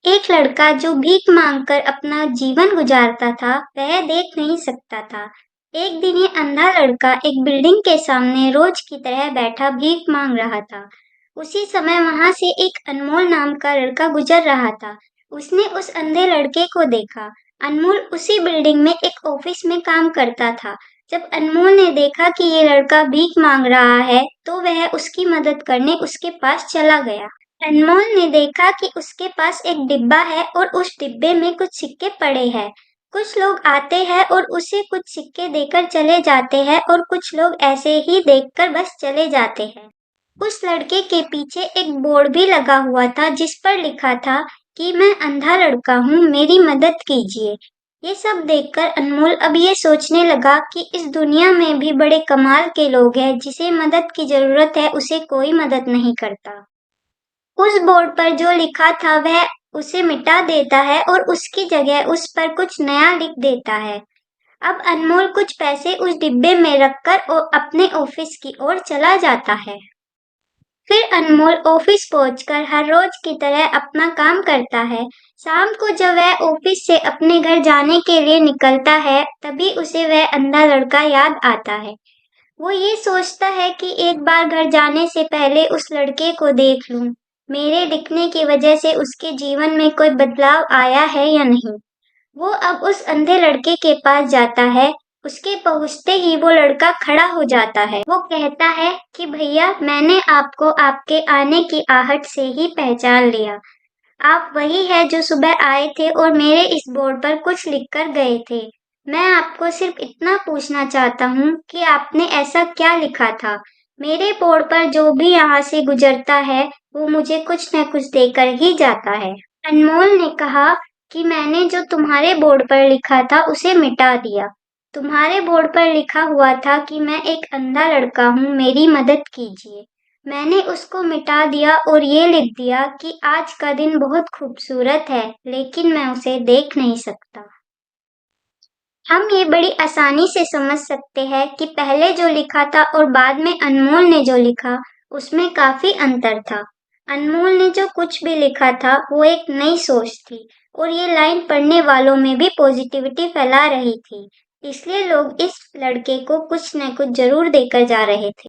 एक लड़का जो भीख मांगकर अपना जीवन गुजारता था, वह देख नहीं सकता था। एक दिन ये अंधा लड़का एक बिल्डिंग के सामने रोज की तरह बैठा भीख मांग रहा था। उसी समय वहां से एक अनमोल नाम का लड़का गुजर रहा था। उसने उस अंधे लड़के को देखा। अनमोल उसी बिल्डिंग में एक ऑफिस में काम करता था। जब अनमोल ने देखा कि ये लड़का भीख मांग रहा है, तो वह उसकी मदद करने उसके पास चला गया। अनमोल ने देखा कि उसके पास एक डिब्बा है और उस डिब्बे में कुछ सिक्के पड़े हैं। कुछ लोग आते हैं और उसे कुछ सिक्के देकर चले जाते हैं और कुछ लोग ऐसे ही देखकर बस चले जाते हैं। उस लड़के के पीछे एक बोर्ड भी लगा हुआ था जिस पर लिखा था कि मैं अंधा लड़का हूँ, मेरी मदद कीजिए। ये सब देखकर अनमोल अब ये सोचने लगा कि इस दुनिया में भी बड़े कमाल के लोग हैं, जिसे मदद की जरूरत है उसे कोई मदद नहीं करता। उस बोर्ड पर जो लिखा था वह उसे मिटा देता है और उसकी जगह उस पर कुछ नया लिख देता है। अब अनमोल कुछ पैसे उस डिब्बे में रखकर अपने ऑफिस की ओर चला जाता है। फिर अनमोल ऑफिस पहुंचकर हर रोज की तरह अपना काम करता है। शाम को जब वह ऑफिस से अपने घर जाने के लिए निकलता है, तभी उसे वह अंधा लड़का याद आता है। वो ये सोचता है कि एक बार घर जाने से पहले उस लड़के को देख लूं। मेरे दिखने की वजह से उसके जीवन में कोई बदलाव आया है या नहीं। वो अब उस अंधे लड़के के पास जाता है। उसके पहुंचते ही वो लड़का खड़ा हो जाता है। वो कहता है कि भैया, मैंने आपको आपके आने की आहट से ही पहचान लिया। आप वही है जो सुबह आए थे और मेरे इस बोर्ड पर कुछ लिख कर गए थे। मैं आपको सिर्फ इतना पूछना चाहता हूँ कि आपने ऐसा क्या लिखा था। मेरे बोर्ड पर जो भी यहाँ से गुजरता है, वो मुझे कुछ न कुछ देकर ही जाता है। अनमोल ने कहा कि मैंने जो तुम्हारे बोर्ड पर लिखा था उसे मिटा दिया। तुम्हारे बोर्ड पर लिखा हुआ था कि मैं एक अंधा लड़का हूँ, मेरी मदद कीजिए। मैंने उसको मिटा दिया और ये लिख दिया कि आज का दिन बहुत खूबसूरत है, लेकिन मैं उसे देख नहीं सकता। हम ये बड़ी आसानी से समझ सकते हैं कि पहले जो लिखा था और बाद में अनमोल ने जो लिखा, उसमें काफी अंतर था। अनमोल ने जो कुछ भी लिखा था वो एक नई सोच थी और ये लाइन पढ़ने वालों में भी पॉजिटिविटी फैला रही थी। इसलिए लोग इस लड़के को कुछ न कुछ जरूर देकर जा रहे थे।